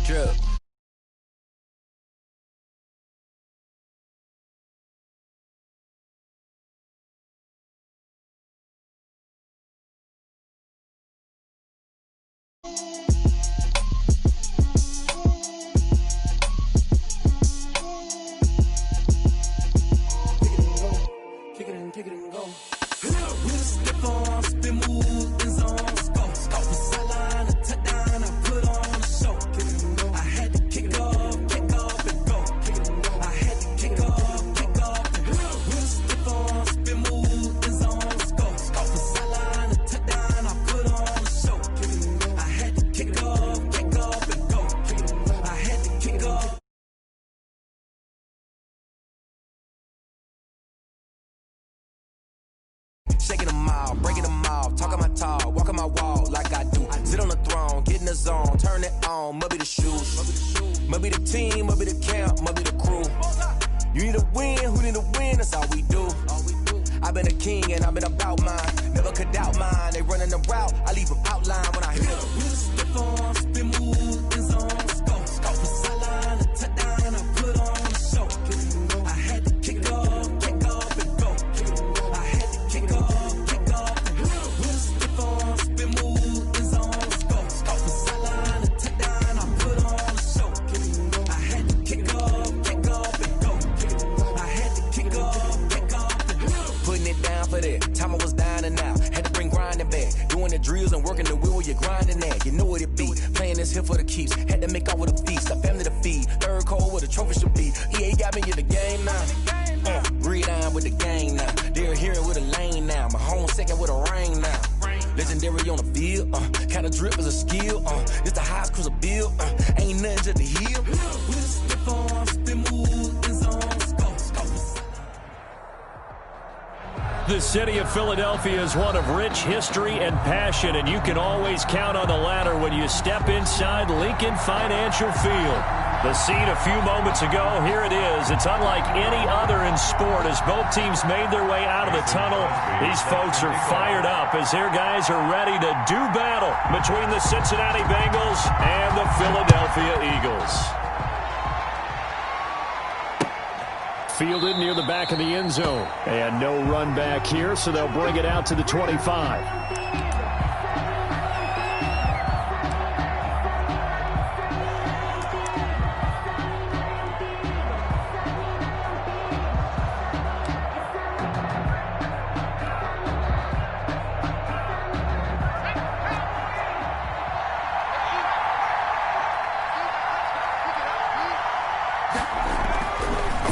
Drip. Take it and go. We'll step on, spin, move, and zone, scope. From sideline to touchdown, I put on a show. I had to kick off and go. I had to kick off and go. We'll step on, spin, move, and zone, scope. From sideline to touchdown, I put on a show. I had to kick off and go. I had to kick off. Shaking them out, breaking them off, talking my talk, walking my walk like I do. Sit on the throne, get in the zone, turn it on, must be the shoes. Must be the team, must be the camp, must be the crew. You need a win, who need a win, that's all we do. I've been a king and I've been about mine, never could doubt mine. They running the route, I leave them outline when I hit them. We'll step on, spin, move, and zone, scope. From sideline to touchdown, I put on a show. I had to kick off and go. I had to kick off. Time I was dying and out, had to bring grinding back. Doing the drills and working the wheel where you're grinding at. You know what it be, playing this here for the keeps. Had to make out with a feast, a family to feed. Third cold where the trophy should be. EA got me in the game now. Breed on with the game now. They're here with a lane now. My home second with a rain now. Legendary on the field, kinda drip as a skill. It's the highest cruiser bill, ain't nothing just the hill. We'll step on, spin, move, and zone, scope. The city of Philadelphia is one of rich history and passion, and you can always count on the latter when you step inside Lincoln Financial Field. The scene a few moments ago, here it is. It's unlike any other in sport as both teams made their way out of the tunnel. These folks are fired up as their guys are ready to do battle between the Cincinnati Bengals and the Philadelphia Eagles. Fielded near the back of the end zone. And no run back here, so they'll bring it out to the 25.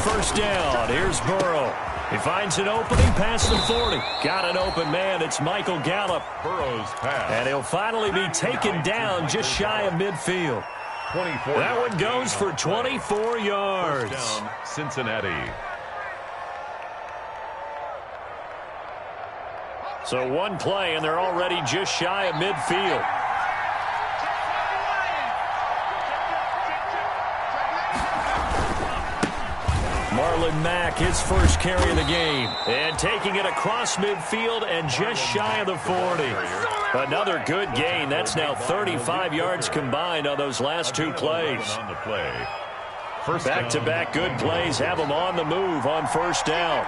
First down. Here's Burrow. He finds an opening past the 40. Got an open man. It's Michael Gallup. Burrow's pass. And he'll finally be taken down just shy of midfield. 24. That one goes for 24 yards. First down, Cincinnati. So one play, and they're already just shy of midfield. Marlon Mack, his first carry of the game. And taking it across midfield and just shy of the 40. Another good gain. That's now 35 yards combined on those last two plays. Back-to-back good plays have them on the move on first down.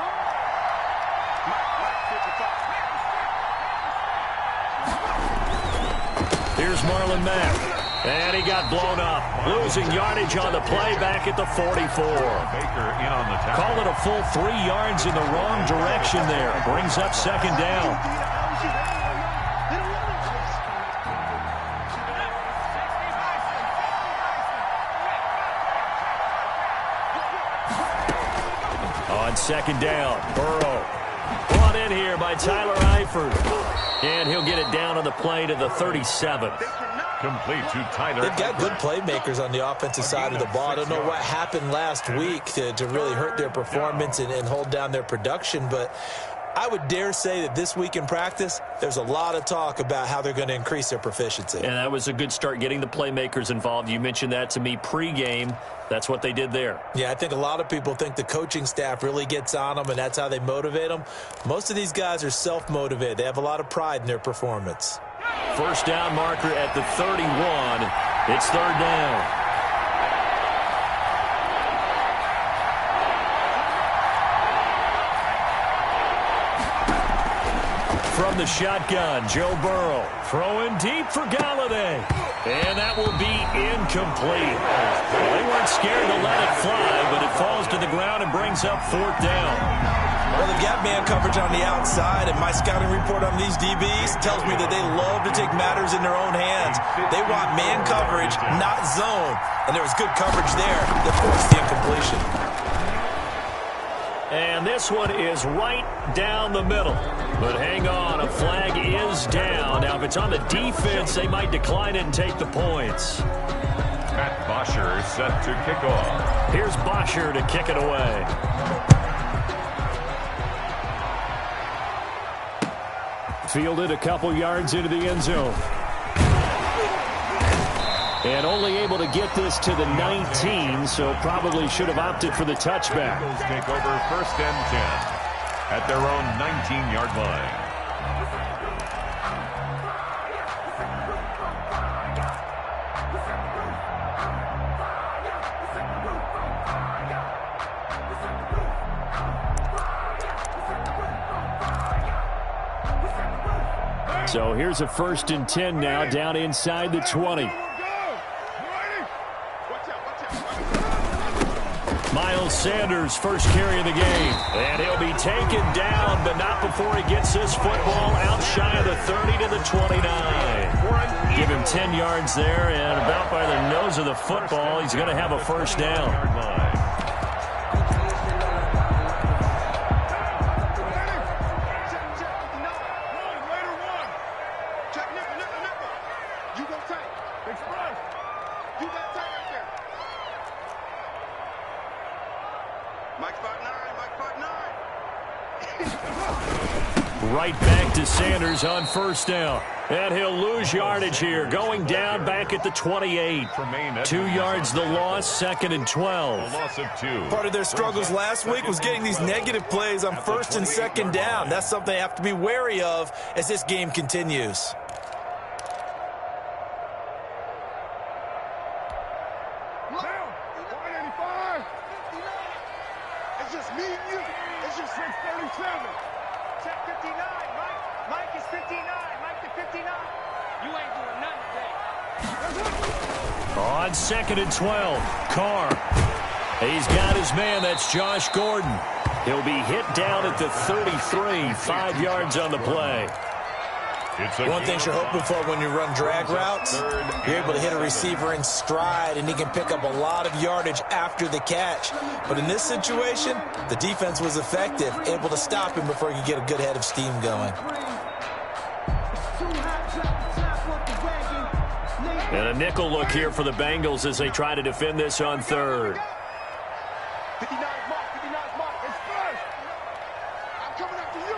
Here's Marlon Mack. And he got blown up. Losing yardage on the play back at the 44. Baker in on the tackle. Call it a full 3 yards in the wrong direction there. Brings up second down. On second down, Burrow. Brought in here by Tyler Eifert. And he'll get it down on the play to the 37. Complete to Tyler. They've got good playmakers on the offensive side of the ball. I don't know what happened last week to really hurt their performance and hold down their production, but I would dare say that this week in practice, there's a lot of talk about how they're going to increase their proficiency. And that was a good start, getting the playmakers involved. You mentioned that to me pregame. That's what they did there. Yeah, I think a lot of people think the coaching staff really gets on them, and that's how they motivate them. Most of these guys are self-motivated. They have a lot of pride in their performance. First down marker at the 31. It's third down. from the shotgun. Joe Burrow throwing deep for Galladay. And that will be incomplete. Well, they weren't scared to let it fly, but it falls to the ground and brings up 4th down. Well, they've got man coverage on the outside, and my scouting report on these DBs tells me that they love to take matters in their own hands. They want man coverage, not zone. And there was good coverage there that forced the incompletion. And this one is right down the middle. But hang on, a flag is down. Now, if it's on the defense, they might decline it and take the points. Matt Bosher set to kick off. Here's Bosher to kick it away. Fielded a couple yards into the end zone. And only able to get this to the 19, so probably should have opted for the touchback. Eagles take over 1st and 10 at their own 19-yard line. So here's a 1st and 10 now, down inside the 20. Miles Sanders first carry of the game. And he'll be taken down, but not before he gets this football out shy of the 30 to the 29. Give him 10 yards there, and about by the nose of the football, he's going to have a 1st down. Right back to Sanders on 1st down. And he'll lose yardage here. Going down back at the 28. 2 yards the loss, 2nd and 12. Loss of 2. Part of their struggles last week was getting these negative plays on 1st and 2nd down. That's something they have to be wary of as this game continues. It's just me and you. It's just 637. Check 59, Mike. Mike is 59. Mike is 59. You ain't doing nothing today. On 2nd and 12, Carr. He's got his man. That's Josh Gordon. He'll be hit down at the 33, 5 yards on the play. One thing you're hoping for when you run drag routes, you're able to hit a receiver in stride, and he can pick up a lot of yardage after the catch. But in this situation, the defense was effective, able to stop him before he could get a good head of steam going. And a nickel look here for the Bengals as they try to defend this on 3rd. 59 Mark, 59 Mark. It's first. I'm coming after you.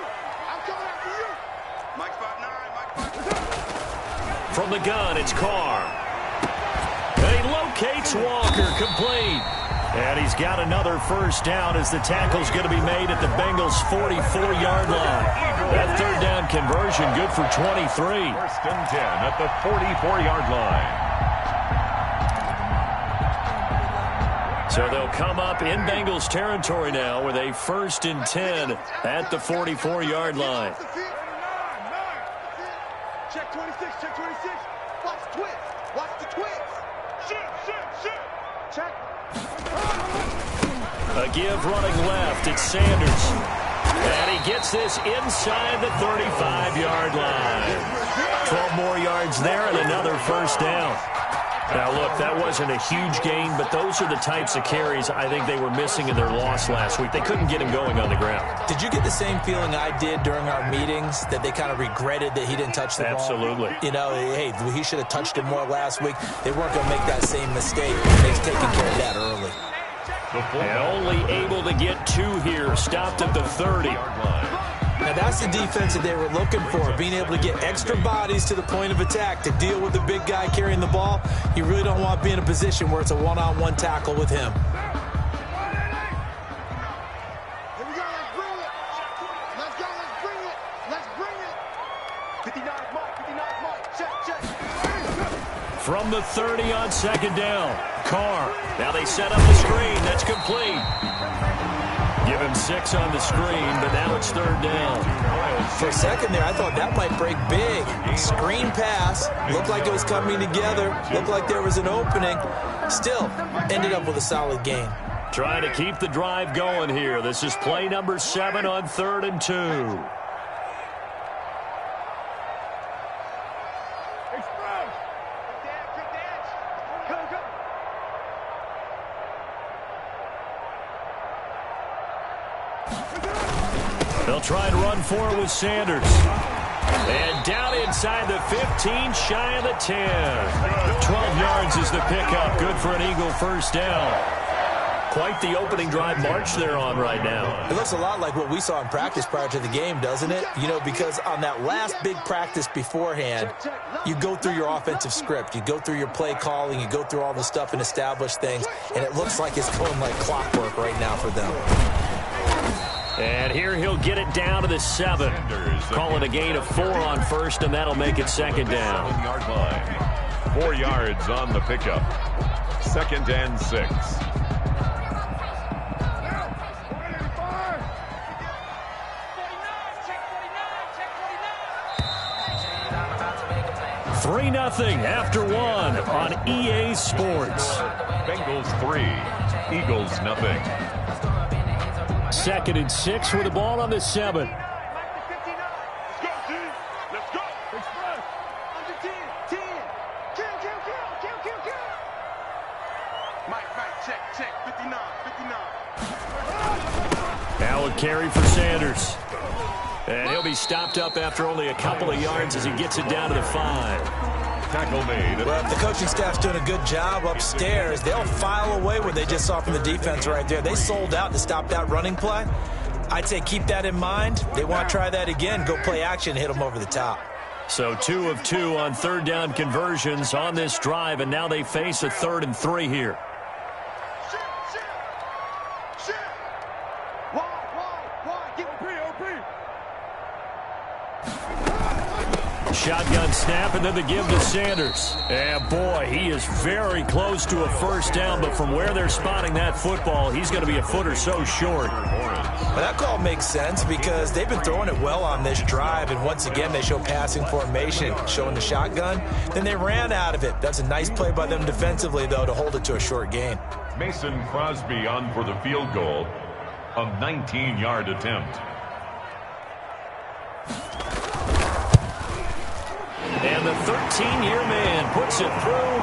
I'm coming after you. Mike 5'9", Mike 5'9". From the gun, it's Carr. And he locates Walker, complete. And he's got another 1st down as the tackle's going to be made at the Bengals' 44-yard line. That 3rd down conversion good for 23. 1st and 10 at the 44-yard line. So they'll come up in Bengals territory now with a 1st and 10 at the 44-yard line. Check 26, check 26. Watch the twist. Watch the twist. Shit. Check. A give running left. It's Sanders. And he gets this inside the 35-yard line. 12 more yards there and another 1st down. Now, look, that wasn't a huge gain, but those are the types of carries I think they were missing in their loss last week. They couldn't get him going on the ground. Did you get the same feeling I did during our meetings, that they kind of regretted that he didn't touch the ball? Absolutely. You know, hey, he should have touched it more last week. They weren't going to make that same mistake. They've taken care of that early. And only able to get 2 here, stopped at the 30. Now, that's the defense that they were looking for, being able to get extra bodies to the point of attack to deal with the big guy carrying the ball. You really don't want to be in a position where it's a one-on-one tackle with him. Here we go. Let's bring it. Let's go. Let's bring it. Let's bring it. 59 Mark. 59 Mark. Check. From the 30 on 2nd down, Carr. Now they set up the screen. That's complete. Give him 6 on the screen, but now it's 3rd down. For a second there, I thought that might break big. Screen pass. Looked like it was coming together. Looked like there was an opening. Still, ended up with a solid gain. Trying to keep the drive going here. This is play number 7 on 3rd and 2. They'll try and run for it with Sanders. And down inside the 15, shy of the 10. 12 yards is the pickup. Good for an Eagle first down. Quite the opening drive march they're on right now. It looks a lot like what we saw in practice prior to the game, doesn't it? You know, because on that last big practice beforehand, you go through your offensive script. You go through your play calling. You go through all the stuff and establish things. And it looks like it's going like clockwork right now for them. And here he'll get it down to the 7. Call it a gain of 4 on 1st, and that'll make it 2nd down. 4 yards on the pickup. 2nd and 6. Three 0 after 1 on EA Sports. Bengals 3, Eagles 0. 2nd and 6 with the ball on the 7. Let's go. Express. Under 10. Kill. Mike, check. 59. Now a carry for Sanders. And he'll be stopped up after only a couple of yards as he gets it down to the 5. Tackle made. Well, if the coaching staff's doing a good job upstairs, they'll file away what they just saw from the defense right there. They sold out to stop that running play. I'd say keep that in mind. They want to try that again. Go play action, hit them over the top. So 2 of 2 on 3rd down conversions on this drive, and now they face a 3rd and 3 here. Shit. Why? Get OP. Shotgun snap, and then the give to Sanders. And boy, he is very close to a first down, but from where they're spotting that football, he's going to be a foot or so short. Well, that call makes sense because they've been throwing it well on this drive, and once again they show passing formation, showing the shotgun. Then they ran out of it. That's a nice play by them defensively, though, to hold it to a short gain. Mason Crosby on for the field goal. A 19-yard attempt. And the 13-year man puts it through,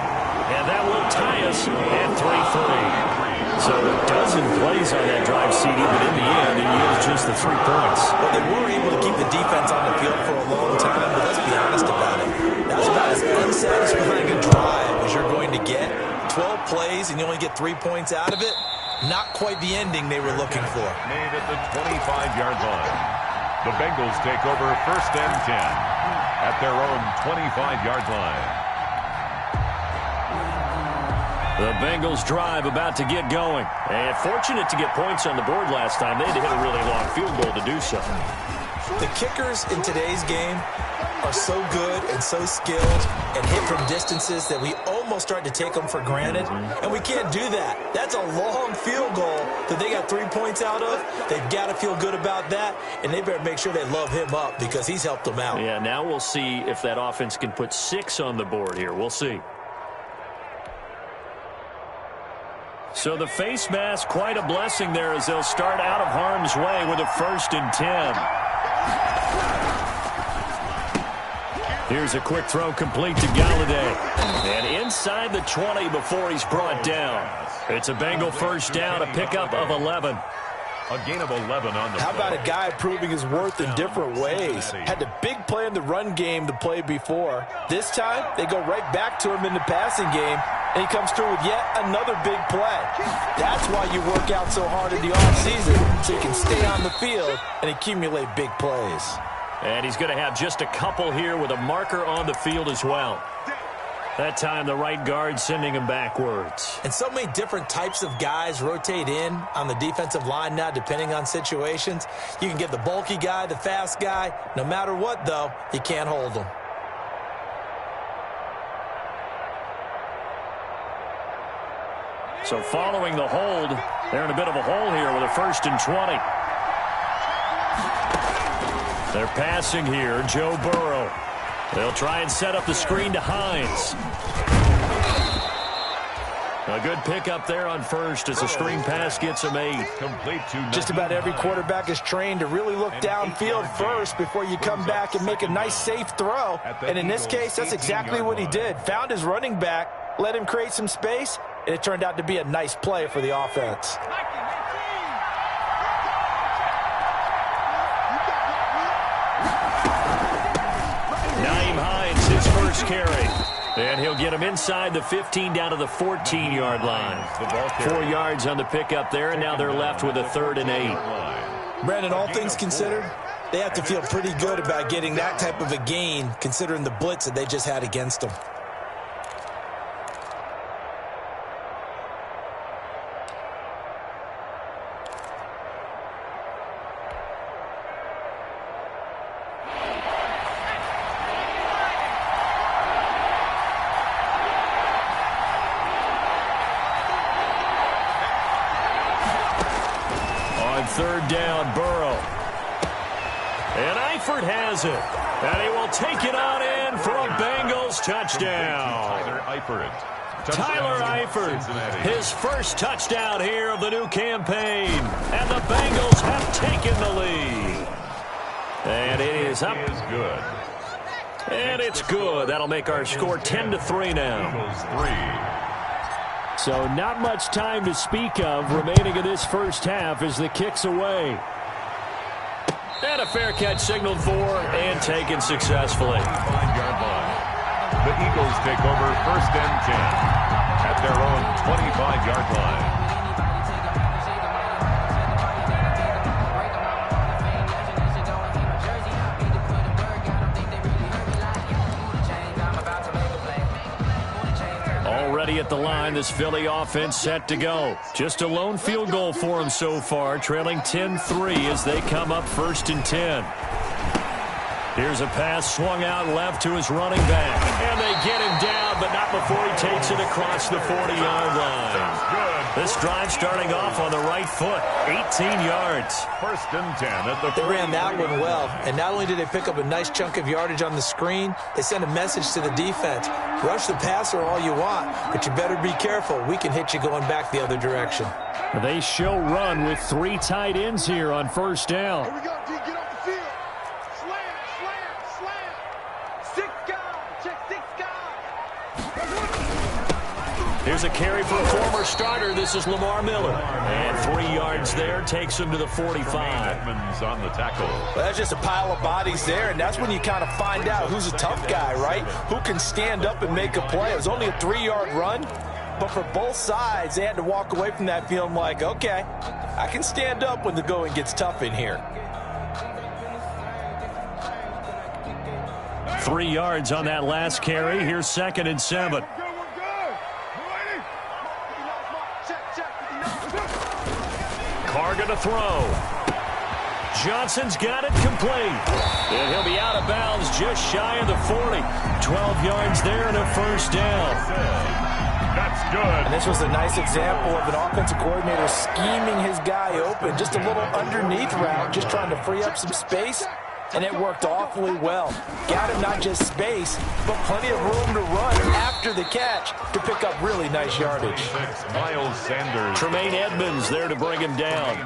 and that will tie us at 3-3. So a dozen plays on that drive, CD, but in the end, it yields just the 3 points. Well, they were able to keep the defense on the field for a long time, but let's be honest about it. That was about as unsatisfying a drive as you're going to get. 12 plays, and you only get 3 points out of it. Not quite the ending they were looking for. Made at the 25-yard line. The Bengals take over 1st and 10. At their own 25-yard line. The Bengals drive about to get going. And fortunate to get points on the board last time. They had to hit a really long field goal to do so. The kickers in today's game are so good and so skilled and hit from distances that we almost start to take them for granted. And we can't do that. That's a long field goal that they got 3 points out of. They've got to feel good about that, and they better make sure they love him up because he's helped them out. Yeah, now we'll see if that offense can put 6 on the board here. We'll see. So the face mask, quite a blessing there as they'll start out of harm's way with a 1st and 10. Here's a quick throw complete to Galladay. And inside the 20 before he's brought down. It's a Bengal first down, a pickup of 11. A gain of 11 on the How about a guy proving his worth in different ways? Had a big play in the run game the play before. This time, they go right back to him in the passing game, and he comes through with yet another big play. That's why you work out so hard in the offseason, so you can stay on the field and accumulate big plays. And he's going to have just a couple here with a marker on the field as well. That time, the right guard sending him backwards. And so many different types of guys rotate in on the defensive line now, depending on situations. You can get the bulky guy, the fast guy. No matter what, though, you can't hold them. So following the hold, they're in a bit of a hole here with a 1st and 20. They're passing here, Joe Burrow. They'll try and set up the screen to Hines. A good pickup there on first as the screen pass gets him 8. Just about every quarterback is trained to really look downfield first before you come back and make a nice, safe throw. And in this case, that's exactly what he did. Found his running back, let him create some space, and it turned out to be a nice play for the offense. Nyheim Hines, his first carry. And he'll get him inside the 15 down to the 14-yard line. 4 yards on the pickup there, and now they're left with a 3rd and 8. Brandon, all things considered, they have to feel pretty good about getting that type of a gain, considering the blitz that they just had against them. Third down, Burrow. And Eifert has it. And he will take it on in for a Bengals touchdown. Tyler Eifert, his first touchdown here of the new campaign. And the Bengals have taken the lead. And it is up. And it's good. That'll make our score 10-3 now. So not much time to speak of remaining in this first half as the kick's away. And a fair catch signaled for and taken successfully. 5-yard line. The Eagles take over 1st and 10 at their own 25-yard line. Already at the line, this Philly offense set to go. Just a lone field goal for them so far, trailing 10-3 as they come up 1st and 10. Here's a pass swung out left to his running back. And they get him down, but not before he takes it across the 40-yard line. This drive starting off on the right foot, 18 yards. 1st and 10 at the 40. They ran that one well, and not only did they pick up a nice chunk of yardage on the screen, they sent a message to the defense. Rush the passer all you want, but you better be careful. We can hit you going back the other direction. They show run with 3 tight ends here on 1st down. Here we go, D. Get off the field. Slam. 6 guys. Check 6 guys. Here's a carry for a former starter. This is Lamar Miller. And 3 yards there takes him to the 45. Edmonds on the tackle. Well, that's just a pile of bodies there, and that's when you kind of find out who's a tough guy, right? Who can stand up and make a play. It was only a 3-yard run, but for both sides, they had to walk away from that feeling like, okay, I can stand up when the going gets tough in here. 3 yards on that last carry. Here's 2nd and 7. Carr going to throw. Johnson's got it complete. And he'll be out of bounds just shy of the 40. 12 yards there and a 1st down. That's good. And this was a nice example of an offensive coordinator scheming his guy open. Just a little underneath route, just trying to free up some space. And it worked awfully well. Got him not just space, but plenty of room to run after the catch to pick up really nice yardage. Miles Sanders. Tremaine Edmonds there to bring him down.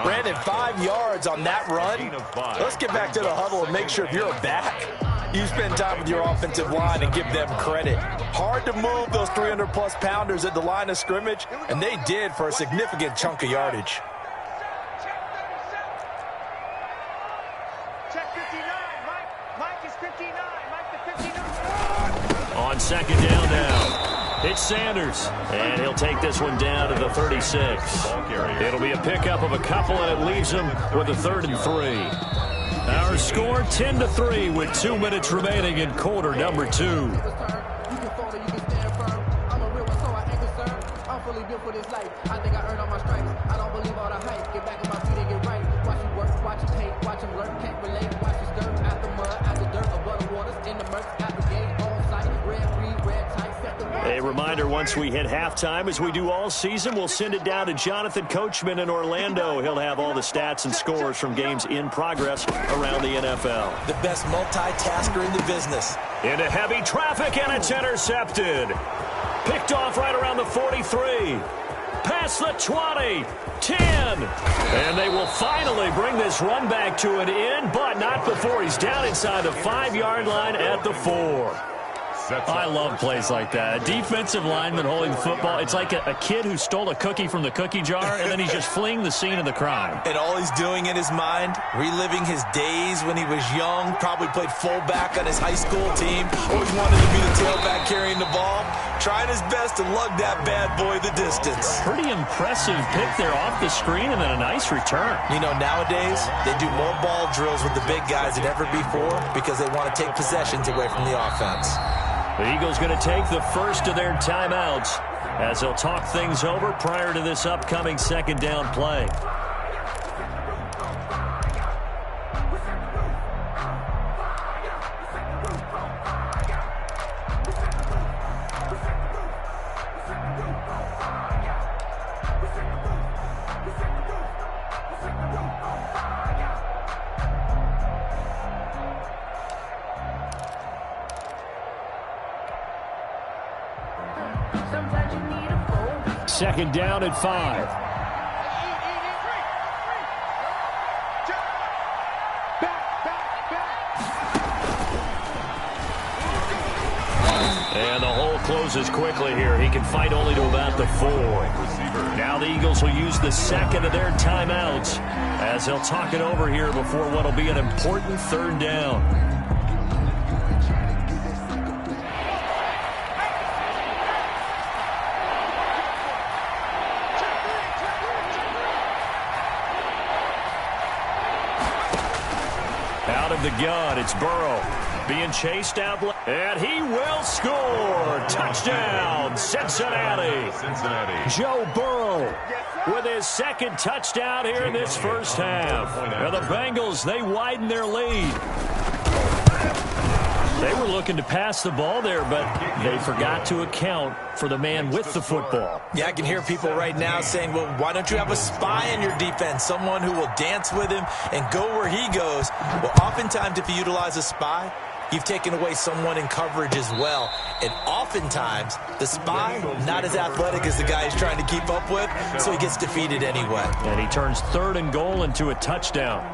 Brandon, 5 yards on that run. Let's get back to the huddle and make sure if you're a back, you spend time with your offensive line and give them credit. Hard to move those 300-plus pounders at the line of scrimmage, and they did for a significant chunk of yardage. On 2nd down now, it's Sanders, and he'll take this one down to the 36. It'll be a pickup of a couple, and it leaves him with a 3rd and 3. Our score 10-3 with 2 minutes remaining in quarter number 2. A reminder, once we hit halftime, as we do all season, we'll send it down to Jonathan Coachman in Orlando. He'll have all the stats and scores from games in progress around the NFL. The best multitasker in the business. Into heavy traffic, and it's intercepted. Picked off right around the 43. Past the 20. 10. And they will finally bring this run back to an end, but not before he's down inside the 5-yard line at the 4. I love plays like that. A defensive lineman holding the football. It's like a kid who stole a cookie from the cookie jar, and then he's just fleeing the scene of the crime. And all he's doing in his mind, reliving his days when he was young, probably played fullback on his high school team, always wanted to be the tailback carrying the ball, trying his best to lug that bad boy the distance. Pretty impressive pick there off the screen, and then a nice return. You know, nowadays, they do more ball drills with the big guys than ever before because they want to take possessions away from the offense. The Eagles going to take the first of their timeouts as they'll talk things over prior to this upcoming second down play. Second down at 5. And the hole closes quickly here. He can fight only to about the 4. Now the Eagles will use the second of their timeouts as they'll talk it over here before what will be an important third down. Out of the gun, it's Burrow being chased out, and he will score. Touchdown, Cincinnati. Joe Burrow with his second touchdown here in this first half. And the Bengals, they widen their lead. They were looking to pass the ball there, but they forgot to account for the man with the football. Yeah, I can hear people right now saying, well, why don't you have a spy in your defense, someone who will dance with him and go where he goes? Well, oftentimes if you utilize a spy, you've taken away someone in coverage as well. And oftentimes, the spy, not as athletic as the guy he's trying to keep up with, so he gets defeated anyway. And he turns 3rd and goal into a touchdown.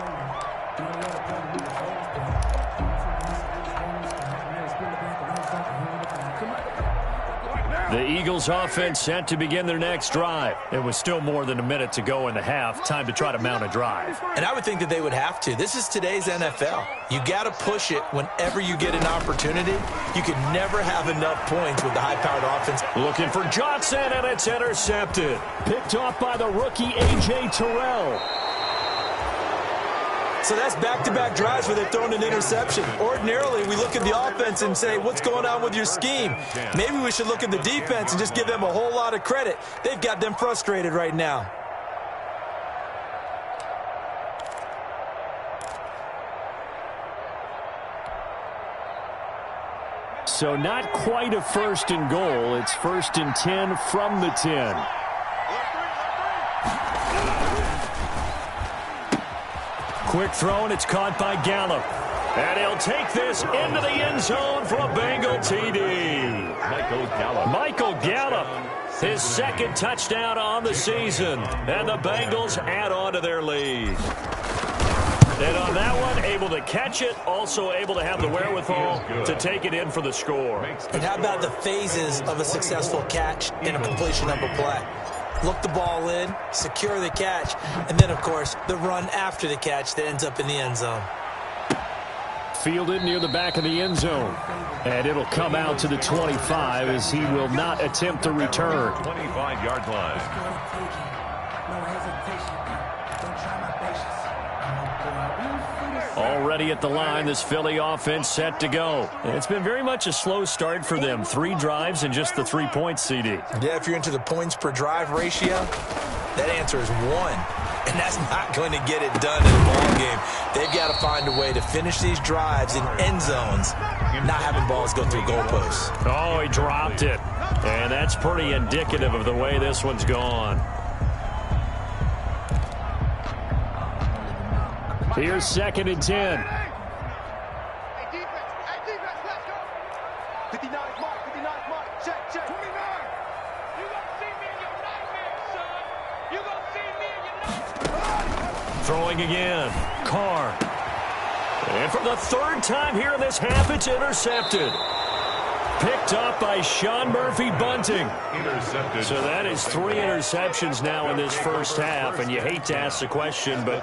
The Eagles offense set to begin their next drive. It was still more than a minute to go in the half. Time to try to mount a drive. And I would think that they would have to. This is today's NFL. You got to push it whenever you get an opportunity. You can never have enough points with the high-powered offense. Looking for Johnson, and it's intercepted. Picked off by the rookie A.J. Terrell. So that's back-to-back drives where they've thrown an interception. Ordinarily, we look at the offense and say, what's going on with your scheme? Maybe we should look at the defense and just give them a whole lot of credit. They've got them frustrated right now. So not quite a 1st and goal. It's 1st and 10 from the 10. Quick throw, and it's caught by Gallup. And he'll take this into the end zone for a Bengal TD. Michael Gallup, his 2nd touchdown on the season. And the Bengals add on to their lead. And on that one, able to catch it, also able to have the wherewithal to take it in for the score. And how about the phases of a successful catch and a completion of a play? Look the ball in, secure the catch, and then, of course, the run after the catch that ends up in the end zone. Fielded near the back of the end zone. And it'll come out to the 25 as he will not attempt to return. 25-yard line. Already at the line, this Philly offense set to go. And it's been very much a slow start for them. 3 drives and just the 3 points, CD. Yeah, if you're into the points per drive ratio, That answer is 1. And that's not going to get it done in a ball game. They've got to find a way to finish these drives in end zones, not having balls go through goalposts. Oh, he dropped it. And that's pretty indicative of the way this one's gone. Here's 2nd and 10. Hey, defense, let's go. 59 mark, 59 mark. Check. 29. You gonna see me in your nightmares, son. You gonna see me in your nightmares. Throwing again. Carr. And for the 3rd time here in this half, it's intercepted. Picked up by Sean Murphy Bunting. Intercepted. So that is 3 interceptions now in this first half, and you hate to ask the question, but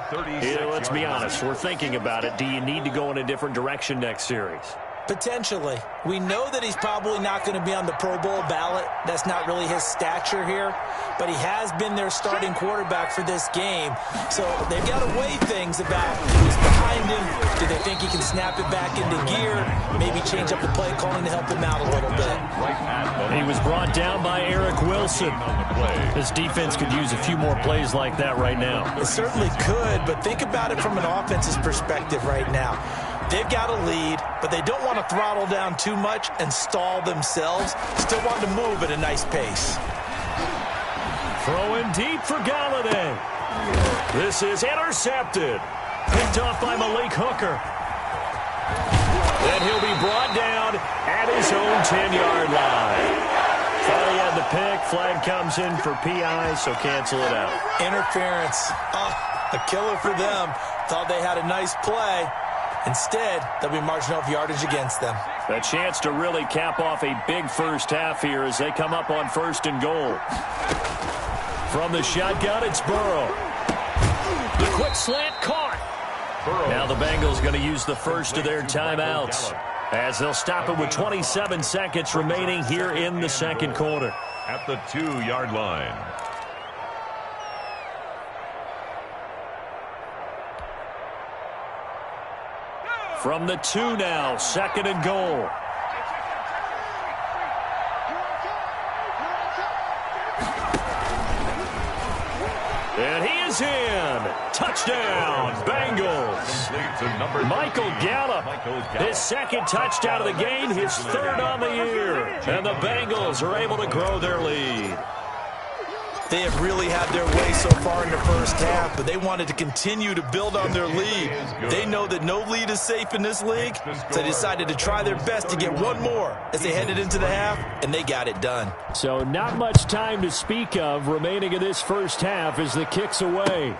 let's be honest, we're thinking about it. Do you need to go in a different direction next series? Potentially. We know that he's probably not going to be on the Pro Bowl ballot. That's not really his stature here. But he has been their starting quarterback for this game. So they've got to weigh things about who's behind him. Do they think he can snap it back into gear? Maybe change up the play calling to help him out a little bit. He was brought down by Eric Wilson. This defense could use a few more plays like that right now. It certainly could, but think about it from an offense's perspective right now. They've got a lead, but they don't want to throttle down too much and stall themselves. Still want to move at a nice pace. Throwing deep for Galladay. This is intercepted. Picked off by Malik Hooker. Then he'll be brought down at his own 10-yard line. Thought he had the pick. Flag comes in for PI, so cancel it out. Interference. A killer for them. Thought they had a nice play. Instead, they'll be marching off yardage against them. A chance to really cap off a big first half here as they come up on 1st and goal. From the shotgun, it's Burrow. The quick slant caught. Now the Bengals going to use the first of their timeouts as they'll stop it with 27 seconds remaining here in the 2nd quarter. At the 2-yard line. From the 2 now, 2nd and goal. And he is in. Touchdown, Bengals. Michael Gallup, his 2nd touchdown of the game, his 3rd on the year. And the Bengals are able to grow their lead. They have really had their way so far in the first half, but they wanted to continue to build on their lead. They know that no lead is safe in this league, so they decided to try their best to get one more as they headed into the half, and they got it done. So not much time to speak of remaining in this first half as the kick's away.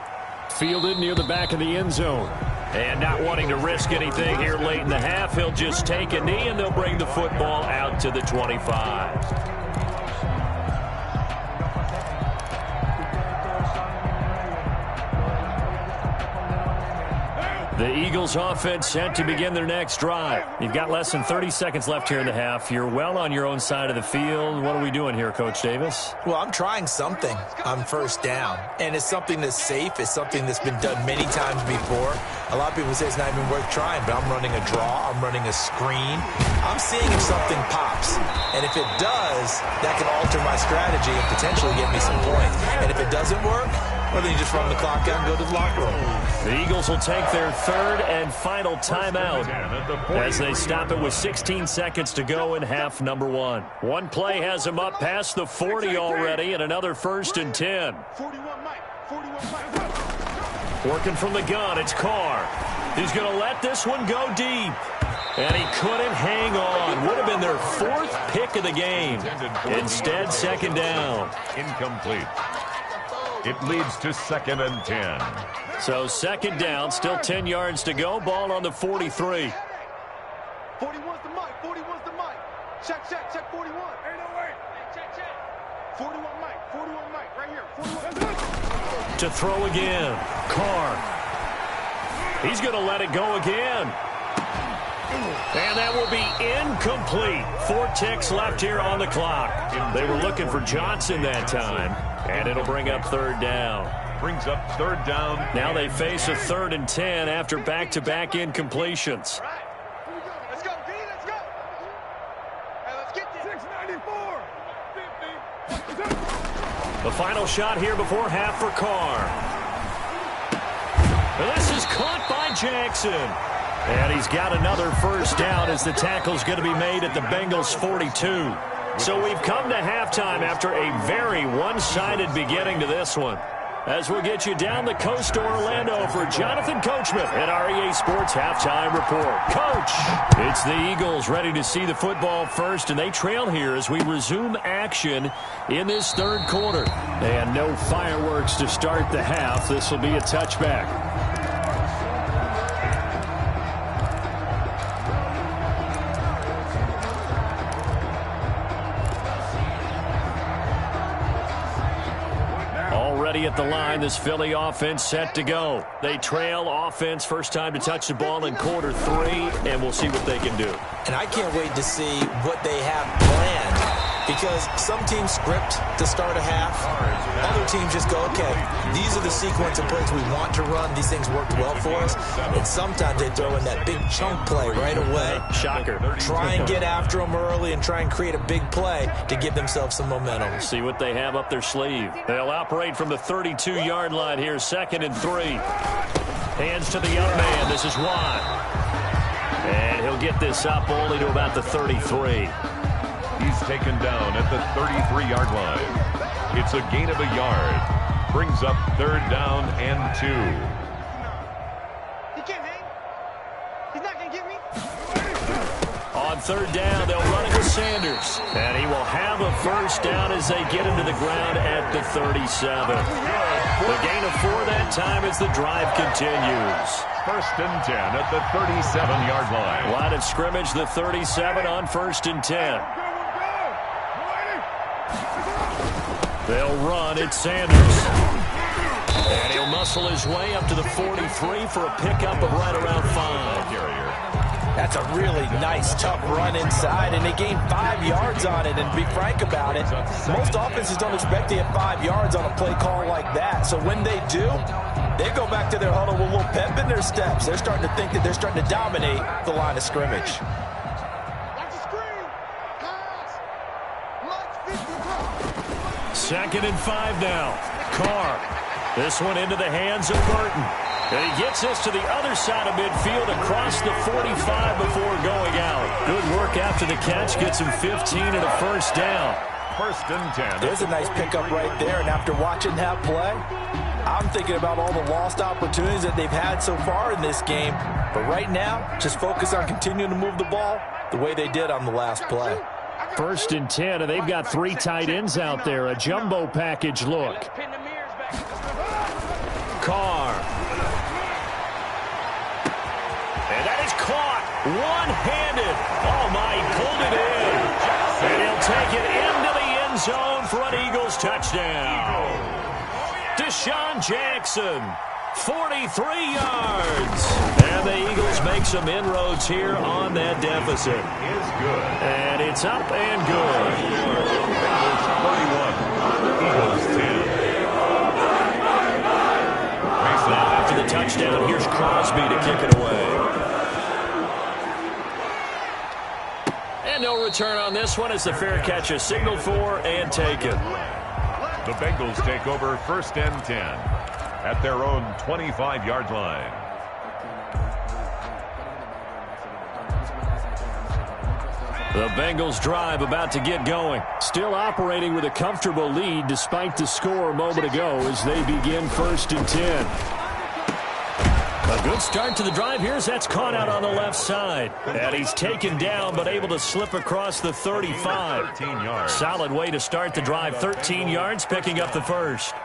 Fielded near the back of the end zone. And not wanting to risk anything here late in the half, he'll just take a knee, and they'll bring the football out to the 25. The Eagles offense set to begin their next drive. You've got less than 30 seconds left here in the half. You're well on your own side of the field. What are we doing here, Coach Davis? Well, I'm trying something on 1st down, and it's something that's safe. It's something that's been done many times before. A lot of people say it's not even worth trying, but I'm running a draw. I'm running a screen. I'm seeing if something pops, and if it does, that can alter my strategy and potentially get me some points. And if it doesn't work, well, then you just run the clock out and go to the locker room. The Eagles will take their 3rd and final timeout as they stop it with 16 seconds to go in half number 1. One play has them up past the 40 already, and another 1st and 10. 41 Mike. 41 Mike. Working from the gun, it's Carr. He's going to let this one go deep. And he couldn't hang on. Would have been their 4th pick of the game. Instead, 2nd down. Incomplete. It leads to 2nd and 10. So 2nd down, still 10 yards to go. Ball on the 43. 41's the Mike. 41's the Mike. Check 41. Hey, no way. Check. 41 Mike. 41 Mike. Right here. 41. To throw again. Carr. He's going to let it go again. And that will be incomplete. 4 ticks left here on the clock. They were looking for Johnson that time. And it'll bring up 3rd down. Brings up 3rd down. Now they face a 3rd and 10 after back-to-back incompletions. Right. Let's go, D. Let's go. Hey, let's get this. 694. 50. The final shot here before half for Carr. This is caught by Jackson. And he's got another first down as the tackle's going to be made at the Bengals' 42. So we've come to halftime after a very one-sided beginning to this one. As we'll get you down the coast to Orlando for Jonathan Coachman at our EA Sports Halftime Report. Coach, it's the Eagles ready to see the football first, and they trail here as we resume action in this third quarter. And no fireworks to start the half. This will be a touchback. At the line, this Philly offense set to go. They trail offense, first time to touch the ball in quarter 3, and we'll see what they can do. And I can't wait to see what they have planned, because some teams script to start a half. Other teams just go, okay, these are the sequence of plays we want to run. These things worked well for us. And sometimes they throw in that big chunk play right away. Shocker. Try and get after them early and try and create a big play to give themselves some momentum. See what they have up their sleeve. They'll operate from the 32-yard line here, 2nd and 3. Hands to the young man. This is Watt. And he'll get this up only to about the 33. He's taken down at the 33-yard line. It's a gain of a yard. Brings up 3rd down and 2. He can't hang. He's not going to get me. On 3rd down, they'll run it with Sanders. And he will have a first down as they get into the ground at the 37. The gain of 4 that time as the drive continues. 1st and 10 at the 37-yard line. Line of scrimmage, the 37 on 1st and 10. They'll run at Sanders. And he'll muscle his way up to the 43 for a pickup of right around 5. That's a really nice, tough run inside, and they gained 5 yards on it. And to be frank about it, most offenses don't expect to get 5 yards on a play call like that. So when they do, they go back to their huddle with a little pep in their steps. They're starting to think that they're starting to dominate the line of scrimmage. 2nd and 5 now. Carr. This one into the hands of Burton. And he gets this to the other side of midfield across the 45 before going out. Good work after the catch. Gets him 15 and a first down. 1st and 10. There's a nice pickup right there. And after watching that play, I'm thinking about all the lost opportunities that they've had so far in this game. But right now, just focus on continuing to move the ball the way they did on the last play. 1st and 10, and they've got 3 tight ends out there. A jumbo package look. Carr. And that is caught one-handed. Oh, my, he pulled it in. And he'll take it into the end zone for an Eagles touchdown. Deshaun Jackson, 43 yards. And the Eagles make some inroads here on that deficit. Is good. And it's up and good. Bengals 31. Eagles 10. After the touchdown, here's Crosby to kick it away. And no return on this one as the fair catch is signaled for and taken. The Bengals take over 1st and 10 at their own 25-yard line. The Bengals drive about to get going. Still operating with a comfortable lead despite the score a moment ago as they begin 1st and 10. A good start to the drive here as that's caught out on the left side. And he's taken down but able to slip across the 35. 13 yards. Solid way to start the drive. 13 yards, picking up the first.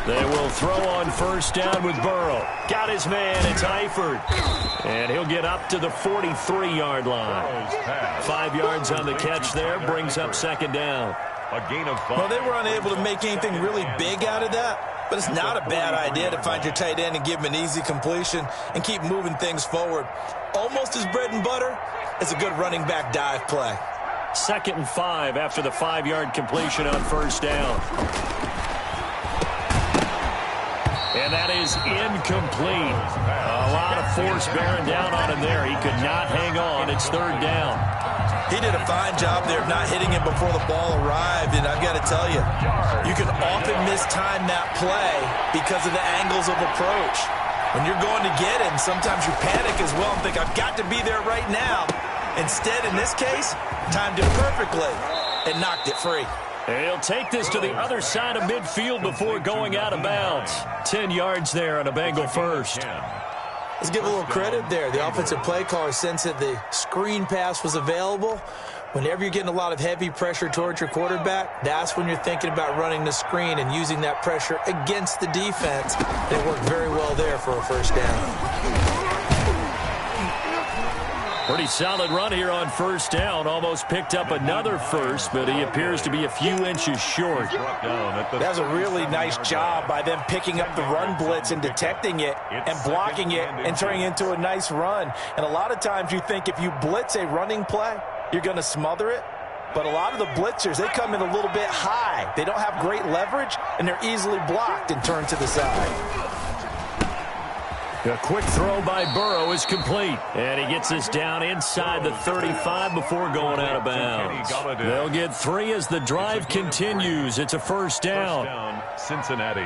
They will throw on 1st down with Burrow. Got his man, it's Eifert. And he'll get up to the 43-yard line. 5 yards on the catch there, brings up 2nd down. A gain of 5. Well, they were unable to make anything really big out of that, but it's not a bad idea to find your tight end and give him an easy completion and keep moving things forward. Almost as bread and butter as a good running back dive play. 2nd and 5 after the 5-yard completion on 1st down. And And that is incomplete. A lot of force bearing down on him there. He could not hang on. It's third down. He did a fine job there of not hitting him before the ball arrived, and I've got to tell you, you can often mistime that play because of the angles of approach. When you're going to get him, sometimes you panic as well and think, I've got to be there right now. Instead, in this case, timed it perfectly and knocked it free. He'll take this to the other side of midfield before going out of bounds. 10 yards there on a Bengal first. Let's give a little credit there. The offensive play caller sensed that the screen pass was available. Whenever you're getting a lot of heavy pressure towards your quarterback, that's when you're thinking about running the screen and using that pressure against the defense. It worked very well there for a first down. Pretty solid run here on first down. Almost picked up another first, but he appears to be a few inches short. That was a really nice job by them picking up the run blitz and detecting it and blocking it and turning it into a nice run. And a lot of times you think if you blitz a running play, you're going to smother it. But a lot of the blitzers, they come in a little bit high. They don't have great leverage, and they're easily blocked and turned to the side. A quick throw by Burrow is complete. And he gets us down inside the 35 before going out of bounds. They'll get 3 as the drive continues. It's a first down. Cincinnati.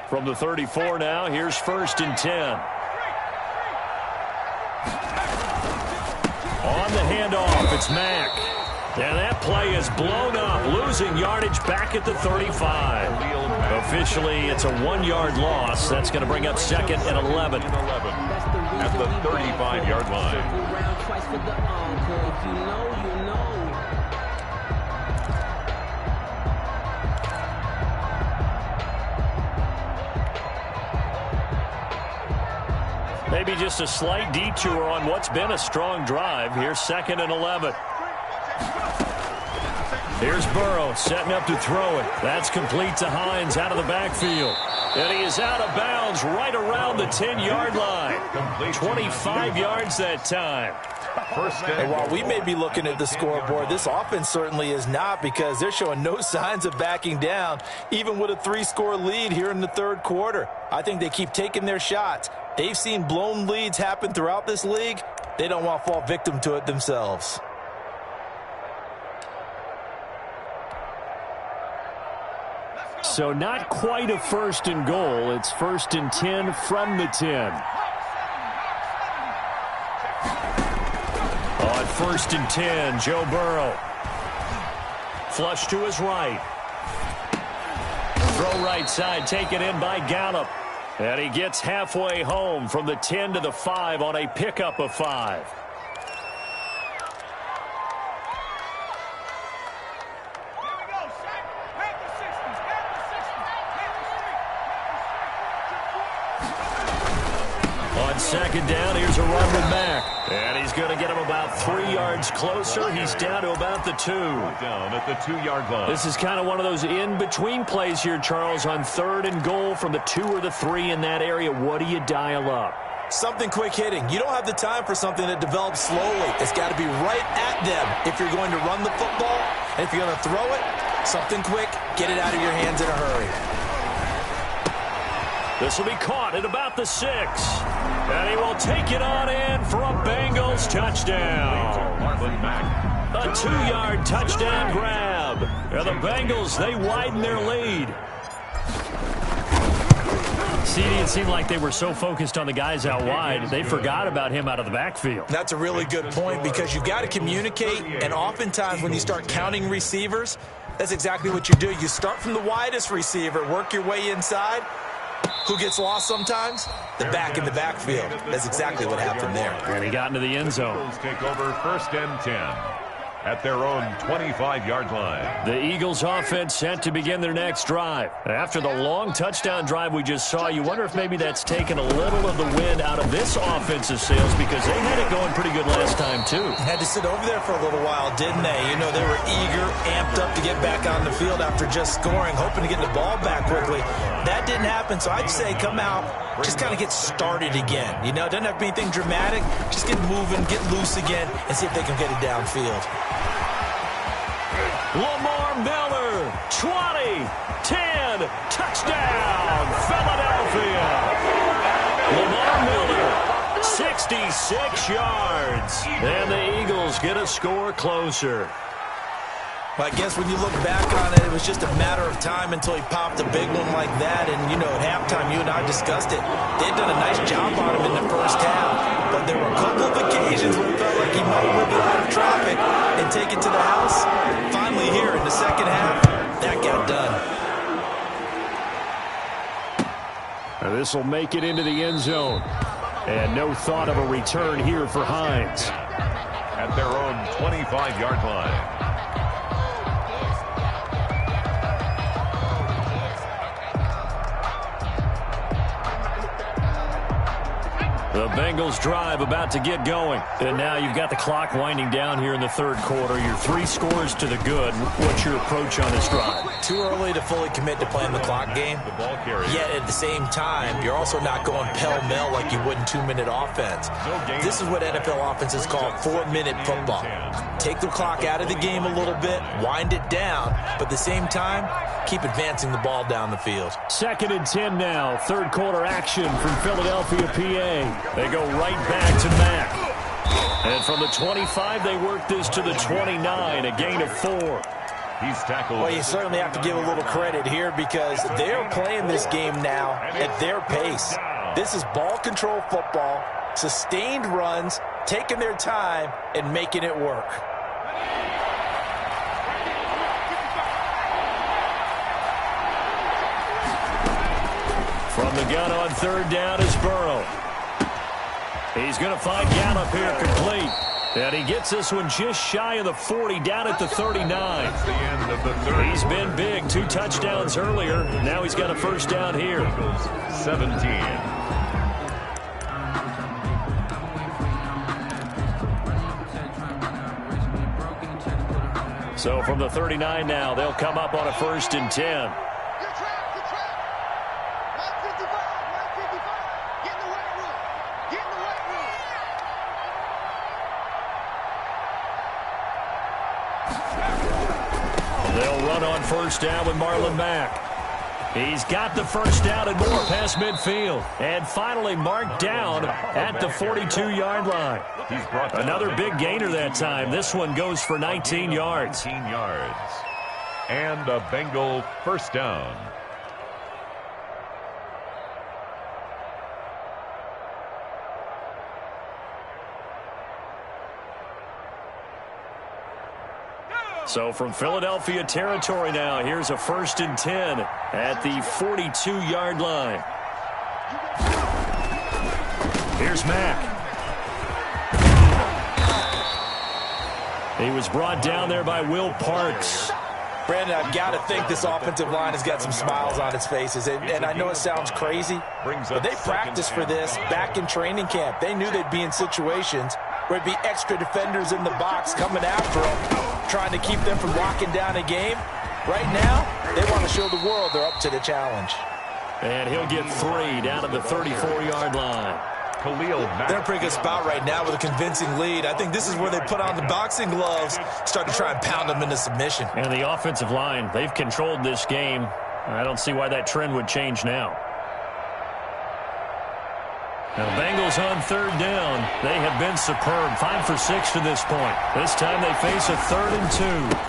From the 34 now, here's 1st and 10. On the handoff, it's Mack. And that play is blown up, losing yardage back at the 35. Officially, it's a 1-yard loss. That's going to bring up 2nd and 11. At the 35-yard line. Maybe just a slight detour on what's been a strong drive. Here's 2nd and 11. Here's Burrow setting up to throw it. That's complete to Hines out of the backfield. And he is out of bounds right around the 10-yard line. 25 yards that time. And while we may be looking at the scoreboard, this offense certainly is not, because they're showing no signs of backing down, even with a 3-score lead here in the third quarter. I think they keep taking their shots. They've seen blown leads happen throughout this league. They don't want to fall victim to it themselves. So not quite a 1st and goal. It's 1st and 10 from the 10. On 1st and 10, Joe Burrow. Flush to his right. Throw right side, taken in by Gallup. And he gets halfway home from the 10 to the 5 on a pickup of 5. On 2nd down, here's a run with Mack. And he's going to get him about 3 yards closer. He's down to about the 2. Down at the 2-yard line. This is kind of one of those in-between plays here, Charles, on 3rd and goal from the 2 or the 3 in that area. What do you dial up? Something quick hitting. You don't have the time for something that develops slowly. It's got to be right at them if you're going to run the football. And if you're going to throw it, something quick, get it out of your hands in a hurry. This will be caught at about the 6. And he will take it on in for a Bengals touchdown. A 2-yard touchdown grab. And the Bengals, they widen their lead. CD, it seemed like they were so focused on the guys out wide, they forgot about him out of the backfield. That's a really good point, because you've got to communicate, and oftentimes when you start counting receivers, that's exactly what you do. You start from the widest receiver, work your way inside. Who gets lost sometimes? The back in the backfield. That's exactly what happened there. And he got into the end zone. Take over 1st and 10 at their own 25-yard line. The Eagles offense set to begin their next drive. After the long touchdown drive we just saw, you wonder if maybe that's taken a little of the wind out of this offensive sails, because they had it going pretty good last time too. Had to sit over there for a little while, didn't they? You know, they were eager, amped up to get back on the field after just scoring, hoping to get the ball back quickly. That didn't happen, so I'd say come out, just kind of get started again. You know, doesn't have to be anything dramatic. Just get moving, get loose again, and see if they can get it downfield. Lamar Miller, 20, 10, touchdown, Philadelphia. 66 yards. And the Eagles get a score closer. I guess when you look back on it, it was just a matter of time until he popped a big one like that. And, you know, at halftime, you and I discussed it. They'd done a nice job on him in the first half. But there were a couple of occasions where it felt like he might wiggle out of traffic and take it to the house. Finally here in the second half, that got done. This will make it into the end zone. And no thought of a return here for Hines. At their own 25-yard line. The Bengals drive about to get going. And now you've got the clock winding down here in the third quarter. Your 3 scores to the good. What's your approach on this drive? Too early to fully commit to playing the clock game. Yet at the same time, you're also not going pell-mell like you would in 2-minute offense. This is what NFL offenses call 4-minute football. Take the clock out of the game a little bit, wind it down, but at the same time, keep advancing the ball down the field. 2nd and 10 now. Third quarter action from Philadelphia, PA. They go right back to Mack. And from the 25, they work this to the 29, a gain of 4. He's tackled. Well, you certainly have to give a little credit here because they're playing this game now at their pace. This is ball control football, sustained runs, taking their time, and making it work. From the gun on 3rd down is Burrow. He's going to find Gallup here complete. And he gets this one just shy of the 40, down at the 39. That's the end of the third. He's been big. 2 touchdowns earlier. Now he's got a first down here. 17. So from the 39 now, they'll come up on a 1st and 10. They'll run on 1st down with Marlon Mack. He's got the first down and more past midfield. And finally marked down at the 42-yard line. Another big gainer that time. This one goes for 19 yards. 19 yards. And a Bengal first down. So from Philadelphia territory now, here's a 1st and 10 at the 42-yard line. Here's Mack. He was brought down there by Will Parks. Brandon, I've got to think this offensive line has got some smiles on its faces. And I know it sounds crazy, but they practiced for this back in training camp. They knew they'd be in situations where it'd be extra defenders in the box coming after them, trying to keep them from locking down a game. Right now, they want to show the world they're up to the challenge. And he'll get 3 down at the 34-yard line. They're in a pretty good spot right now with a convincing lead. I think this is where they put on the boxing gloves, start to try and pound them into submission. And the offensive line, they've controlled this game. I don't see why that trend would change now. Now, the Bengals on 3rd down. They have been superb. 5 for 6 to this point. This time they face a 3rd and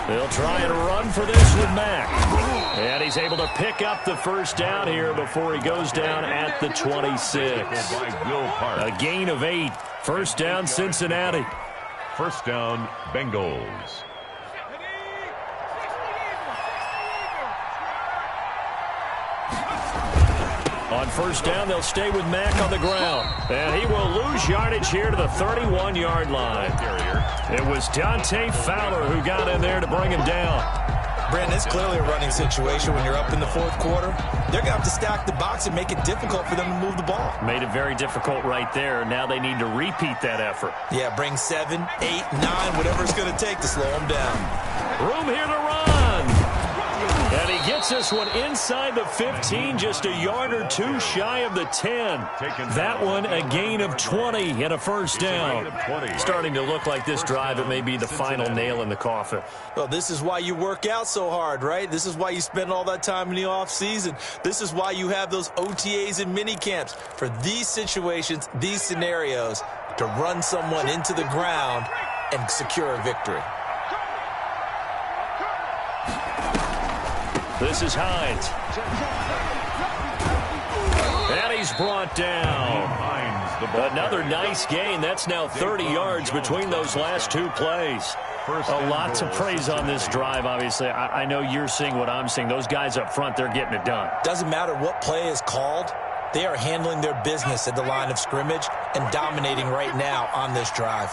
2. They'll try and run for this with Mack. And he's able to pick up the first down here before he goes down at the 26. A gain of 8. First down, Cincinnati. First down, Bengals. On 1st down, they'll stay with Mack on the ground. And he will lose yardage here to the 31-yard line. It was Dante Fowler who got in there to bring him down. Brandon, it's clearly a running situation when you're up in the 4th quarter. They're going to have to stack the box and make it difficult for them to move the ball. Made it very difficult right there. Now they need to repeat that effort. Yeah, bring 7, 8, 9, whatever it's going to take to slow them down. Room here to run. And he Gets this one inside the 15, just a yard or two shy of the 10. That one a gain of 20 and a first down. Starting to look like this drive, it may be the final nail in the coffin. Well, this is why you work out so hard, right? This is why you spend all that time in the offseason. This is why you have those OTAs and mini camps for these situations, these scenarios, to run someone into the ground and secure a victory. This is Hines. And he's brought down. Another nice gain. That's now 30 yards between those last two plays. A lot to praise on this drive, obviously. I know you're seeing what I'm seeing. Those guys up front, they're getting it done. Doesn't matter what play is called. They are handling their business at the line of scrimmage and dominating right now on this drive.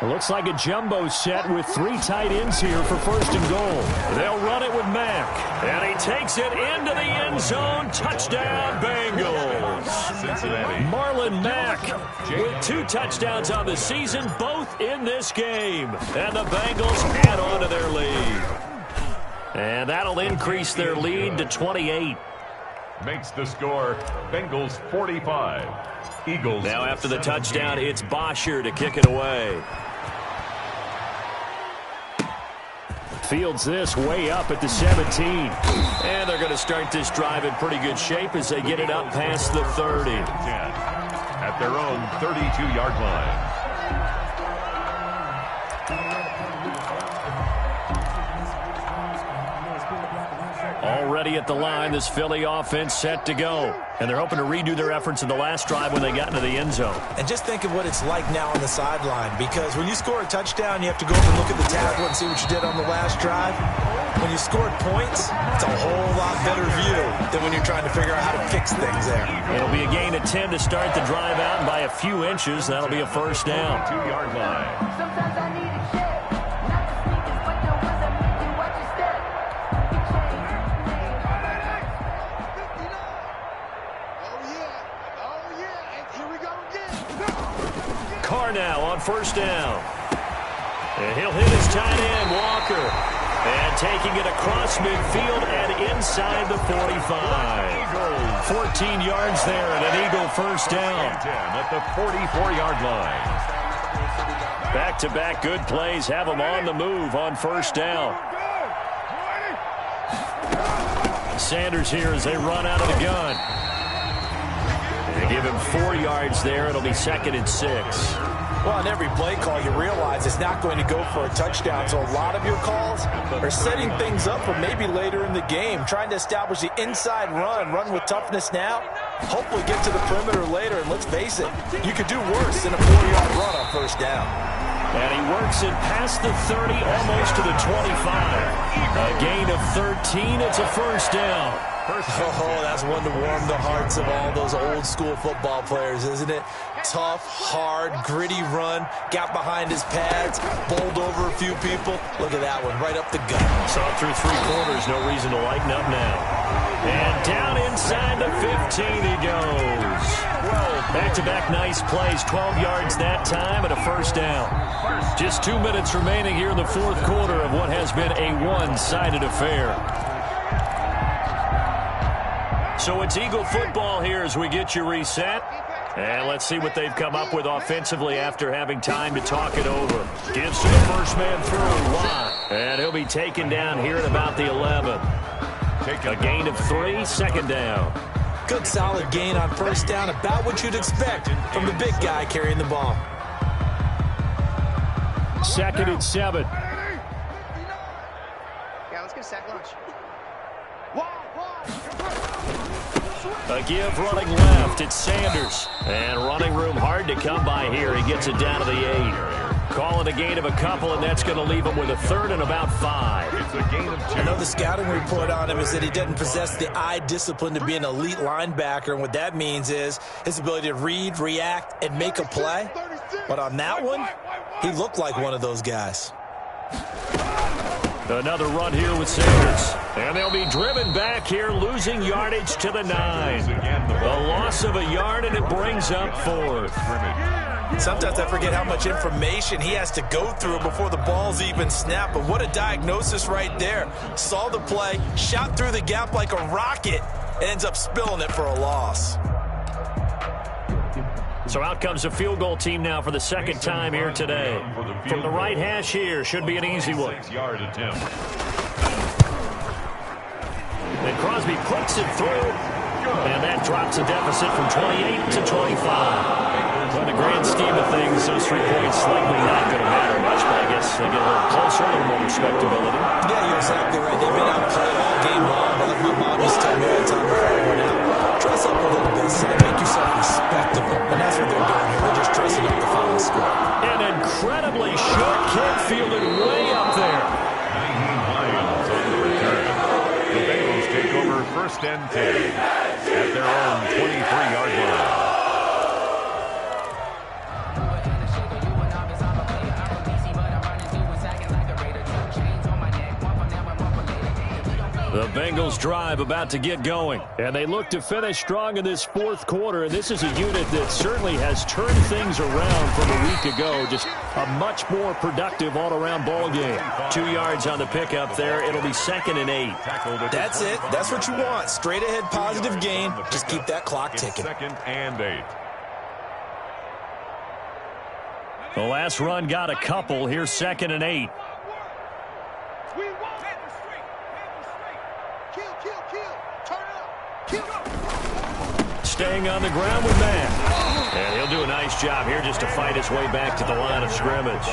It looks like a jumbo set with 3 tight ends here for first and goal. They'll run it with Mack. And he takes it into the end zone. Touchdown, Bengals. Cincinnati. Marlon Mack with 2 touchdowns on the season, both in this game. And the Bengals add on to their lead. And that'll increase their lead to 28. Makes the score Bengals 45. Eagles. Now after the touchdown, it's Bosher to kick it away. Fields this way up at the 17. And they're going to start this drive in pretty good shape as they get it up past the 30. 10 at their own 32-yard line. Already at the line, this Philly offense set to go. And they're hoping to redo their efforts in the last drive when they got into the end zone. And just think of what it's like now on the sideline, because when you score a touchdown, you have to go over and look at the tablet and see what you did on the last drive. When you scored points, it's a whole lot better view than when you're trying to figure out how to fix things there. It'll be a gain of 10 to start the drive out, and by a few inches, that'll be a first down. 2-yard line. Sometimes I need a check. Not the sneakers, but the ones that make you watch your step. Carr now on first down. And he'll hit his tight end, Walker. And taking it across midfield and inside the 45. 14 yards there and an Eagle first down. 10 at the 44-yard line. Back-to-back good plays have them on the move on first down. Sanders here as they run out of the gun. They give him 4 yards there. It'll be 2nd and 6. Well, on every play call, you realize it's not going to go for a touchdown. So a lot of your calls are setting things up for maybe later in the game, trying to establish the inside run with toughness now, hopefully get to the perimeter later. And let's face it, you could do worse than a 4-yard run on first down. And he works it past the 30, almost to the 25. A gain of 13. It's a first down. Oh, that's one to warm the hearts of all those old-school football players, isn't it? Tough, hard, gritty run, got behind his pads, bowled over a few people. Look at that one, right up the gut. Saw it through 3 quarters, no reason to lighten up now. And down inside the 15 he goes. Back-to-back nice plays, 12 yards that time and a first down. Just 2 minutes remaining here in the 4th quarter of what has been a one-sided affair. So it's Eagle football here as we get you reset. And let's see what they've come up with offensively after having time to talk it over. Gives to the first man through. Watt. And he'll be taken down here at about the 11. A gain of 3, 2nd down. Good solid gain on first down, about what you'd expect from the big guy carrying the ball. 2nd and 7. Yeah, let's get a sack lunch. A give running left. It's Sanders. And running room hard to come by here. He gets it down to the 8. Calling a gain of a couple, and that's going to leave him with a 3rd and about 5. It's a gain of 2. I know the scouting report on him is that he doesn't possess the eye discipline to be an elite linebacker, and what that means is his ability to read, react, and make a play. But on that one, he looked like one of those guys. Another run here with Sanders. And they'll be driven back here, losing yardage to the 9. A loss of a yard, and it brings up 4th. Sometimes I forget how much information he has to go through before the ball's even snapped. But what a diagnosis right there. Saw the play, shot through the gap like a rocket, and ends up spilling it for a loss. So out comes a field goal team now for the second time here today. From the right hash here, should be an easy one. 6-yard attempt. And Crosby puts it through, and that drops a deficit from 28 to 25. In the grand scheme of things, those 3 points likely not going to matter much, but I guess they get a little closer, a little more respectability. Yeah, you're exactly right. They've been outplayed all game long, but like my mom used to tell me all the time before I went out, dress up a little bit, son. Make yourself respectable. And that's what they're doing here. They're just dressing up the final score. An incredibly short kick fielded way up there. Lions on the return. The Bengals take over 1st and 10 at their own 23-yard line. The Bengals drive about to get going, and they look to finish strong in this 4th quarter, and this is a unit that certainly has turned things around from a week ago. Just a much more productive all-around ball game. 2 yards on the pickup there. It'll be 2nd and 8. That's it. That's what you want. Straight ahead positive gain. Just keep that clock ticking. 2nd and 8. The last run got a couple. Here's 2nd and 8. Staying on the ground with Matt. And he'll do a nice job here just to fight his way back to the line of scrimmage.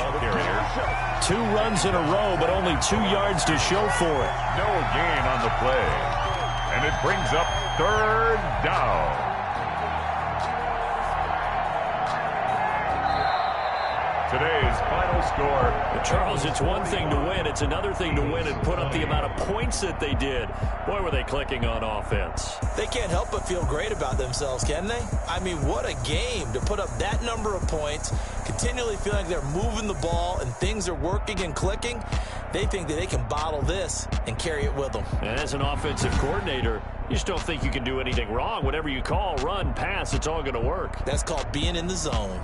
2 runs in a row, but only 2 yards to show for it. No gain on the play. And it brings up 3rd down. Today's final score. Charles, it's one thing to win. It's another thing to win and put up the amount of points that they did. Boy, were they clicking on offense. They can't help but feel great about themselves, can they? I mean, what a game to put up that number of points, continually feel like they're moving the ball and things are working and clicking. They think that they can bottle this and carry it with them. And as an offensive coordinator, you just don't think you can do anything wrong. Whatever you call, run, pass, it's all going to work. That's called being in the zone.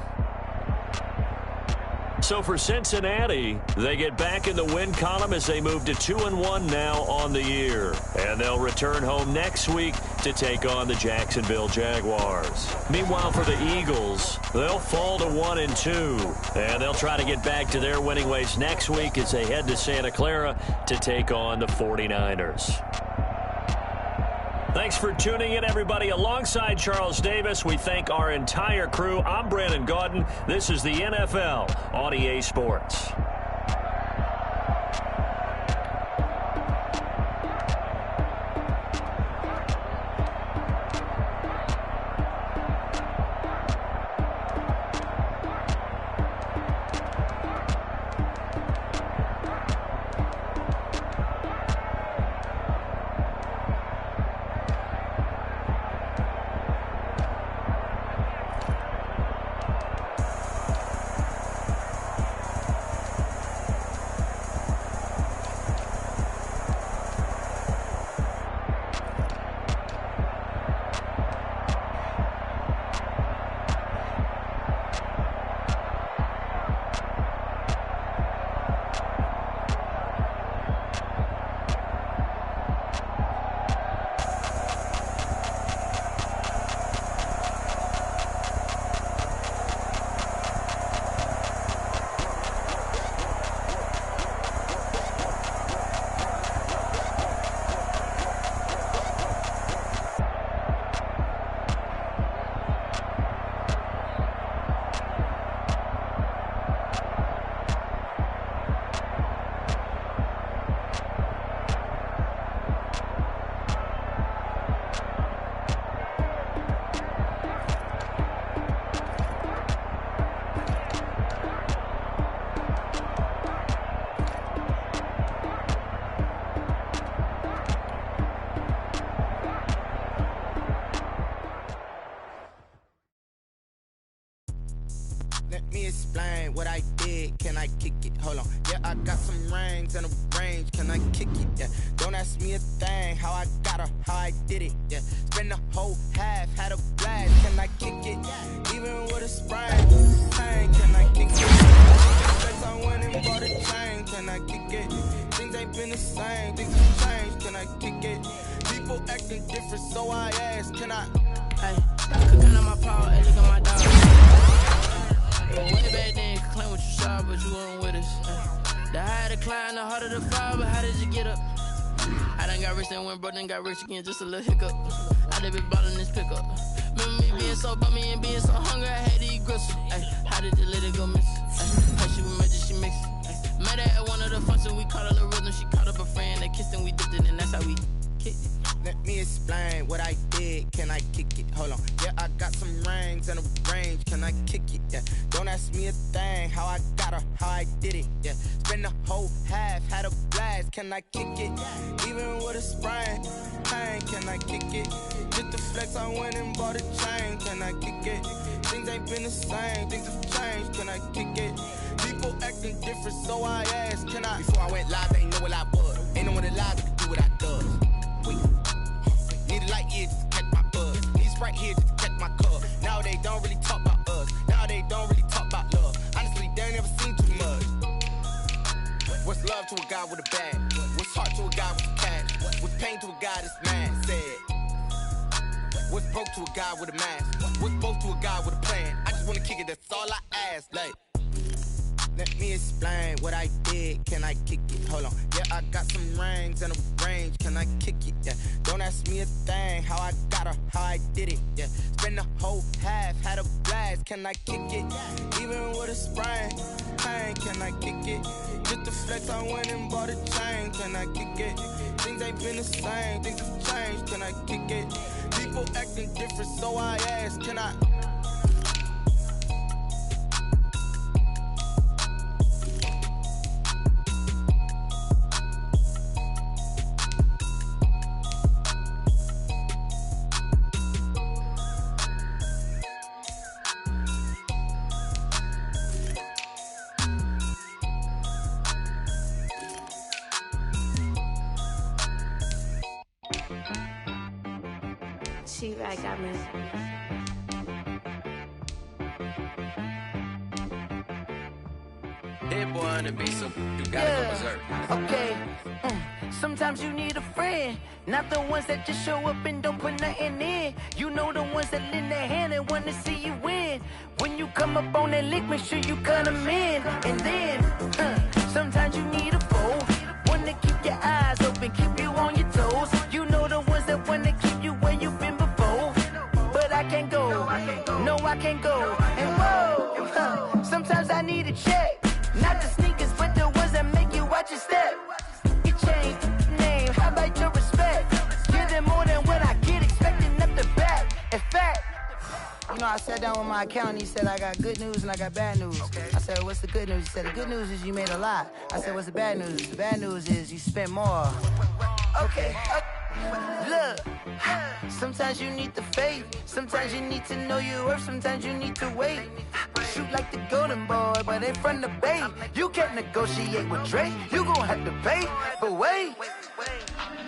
So for Cincinnati, they get back in the win column as they move to 2-1 now on the year. And they'll return home next week to take on the Jacksonville Jaguars. Meanwhile, for the Eagles, they'll fall to 1-2. And they'll try to get back to their winning ways next week as they head to Santa Clara to take on the 49ers. Thanks for tuning in, everybody. Alongside Charles Davis, we thank our entire crew. I'm Brandon Gaudin. This is the NFL on EA Sports. Let me explain what I did. Can I kick it? Hold on. Yeah, I got some rings and a range. Can I kick it? Yeah. Don't ask me a thing. How I got her, how I did it. Yeah. Spend the whole half, had a blast. Can I kick it? Even with a sprain. Hey, can I kick it? I went and bought a chain. Can I kick it? Things ain't been the same. Things have changed. Can I kick it? People acting different, so I ask. Can I? Hey, could count on my power and look at my dog. Way back then, you could claim what you saw, but you weren't with us. The higher the climb, the harder the fall, but how did you get up? I done got rich and went broke, then got rich again, just a little hiccup. I done been ballin' this pickup. Remember me being so bummy and being so hungry, I had to eat gristle. How did you let it go miss? How she was magic, she mixed. Met her at one of the functions, we caught her the rhythm, she caught up a friend, they kissed and we dipped it, and that's how we kicked it. Let me explain what I did. Can I kick it? Hold on. Yeah, I got some rings and a range. Can I kick it? Yeah. Don't ask me a thing. How I got her, how I did it. Yeah. Spend the whole half, had a blast. Can I kick it? Even with a sprain. Hey, can I kick it? Just the flex, I went and bought a chain. Can I kick it? Things ain't been the same. Things have changed. Can I kick it? People acting different, so I asked. Can I? Before I went live, they ain't know what I was. Ain't no one alive that could do what I does. Wait. Need a light here just to catch my buzz. Need Sprite here just to catch my cup. Now they don't really talk about us. Now they don't really talk about love. Honestly, they ain't never seen too much. What's love to a guy with a bag? What's heart to a guy with a cash? What's pain to a guy that's mad? Said. What's broke to a guy with a mask? What's broke to a guy with a plan? I just wanna kick it, that's all I ask. Like, let me explain what I did. Can I kick it? Hold on. Yeah, I got some rings and a range. Can I kick it? Yeah. Don't ask me a thing. How I got her, how I did it. Yeah. Spend the whole half, had a blast. Can I kick it? Even with a sprain. Hey, can I kick it? Just the flex, I went and bought a chain. Can I kick it? Things ain't been the same. Things have changed. Can I kick it? People acting different, so I ask. Can I? I got me. Hit boy on the beat, so you gotta go berserk. Okay. Sometimes you need a friend, not the ones that just show up and don't put nothing in. You know the ones that lend their hand and want to see you win. When you come up on that lick, make sure you cut them in. And then, sometimes you need a foe, one to keep your eyes open, keep you on your toes. You know the ones that want to keep you where you've been before. But I can't go, no I can't go. And whoa, sometimes I need a check. Not the sneakers, but the ones that make you watch your step. You change name, how about your respect? Give them more than what I get, expecting up the back. In fact, you know, I sat down with my accountant, he said, I got good news and I got bad news. I said, what's the good news? He said, the good news is you made a lot. I said, what's the bad news? The bad news is you spent more. Okay. Look, sometimes you need the faith, sometimes you need to know your worth, sometimes you need to wait. Shoot like the golden boy, but in front of the bay. You can't negotiate with Drake, you gon' have to pay. But wait,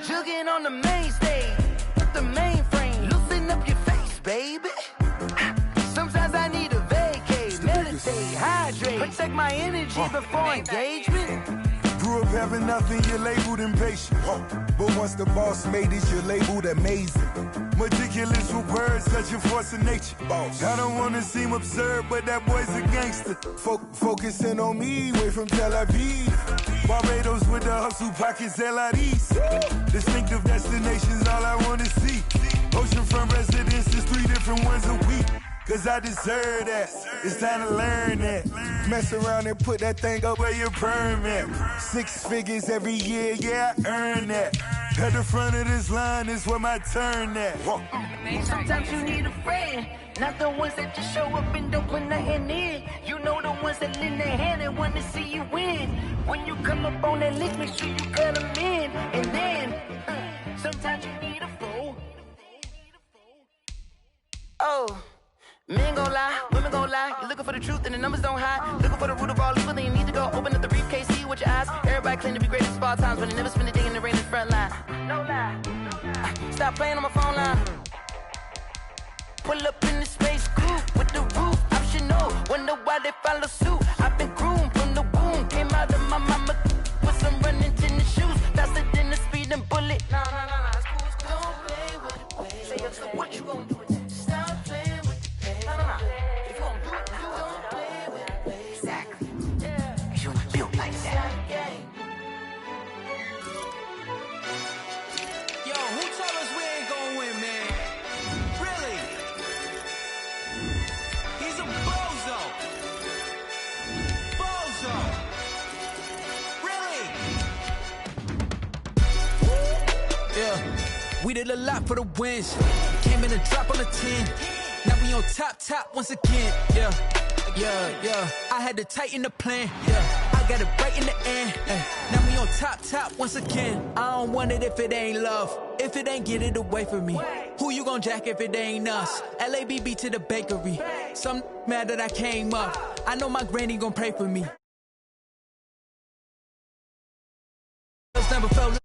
jugging on the main stage, the mainframe, loosen up your face, baby. Sometimes I need a vacate, meditate, hydrate, protect my energy before engagement. Grew up having nothing, you're labeled impatient. But once the boss made it, you're labeled amazing. Meticulous with words, such a force of nature. I don't wanna seem absurd, but that boy's a gangster. Focusing on me, way from Tel Aviv. Barbados with the hustle pockets, LIDs. Distinctive destinations, all I wanna see. Oceanfront residences, 3 different ones a week. Cause I deserve that, it's time to learn that. Mess around and put that thing up where your permit. 6 figures every year, yeah, I earn that. At the front of this line is where my turn at. Sometimes you need a friend, not the ones that just show up and don't put nothing in. You know the ones that lend their hand and want to see you win. When you come up on that lick, make sure you cut them in. And then, sometimes you need a foe. Oh. Men gon' lie, women gon' lie. You're looking for the truth and the numbers don't hide. Looking for the root of all evil, then you need to go open up the briefcase, see with your eyes. Everybody claim to be great at all times, but they never spend a day in the rain in the front line. No lie. Stop playing on my phone line. Pull up in the space coupe with the roof optional. Wonder why they follow suit. I've been groomed from the womb. Came out of my mama with some running tennis shoes. Faster than the speeding bullet. No, it's cool, it's cool. Don't play with it, baby. Say yo, so what you gon' do with it? Stop playing with it, baby. No. If you gon' do it, you don't play with it, baby. Exactly. Yeah. Cause you was built like that. Yo, who told us we ain't gon' win, man? Really? He's a bozo. Bozo. Really? Yeah, we did a lot for the wins. Came in a drop on the 10. Now we on top once again. Yeah. I had to tighten the plan. Yeah, I got it right in the end. Now we on top once again. I don't want it if it ain't love. If it ain't, get it away from me. Who you gon' jack if it ain't us? LABB to the bakery. Some mad that I came up. I know my granny gon' pray for me. Never felt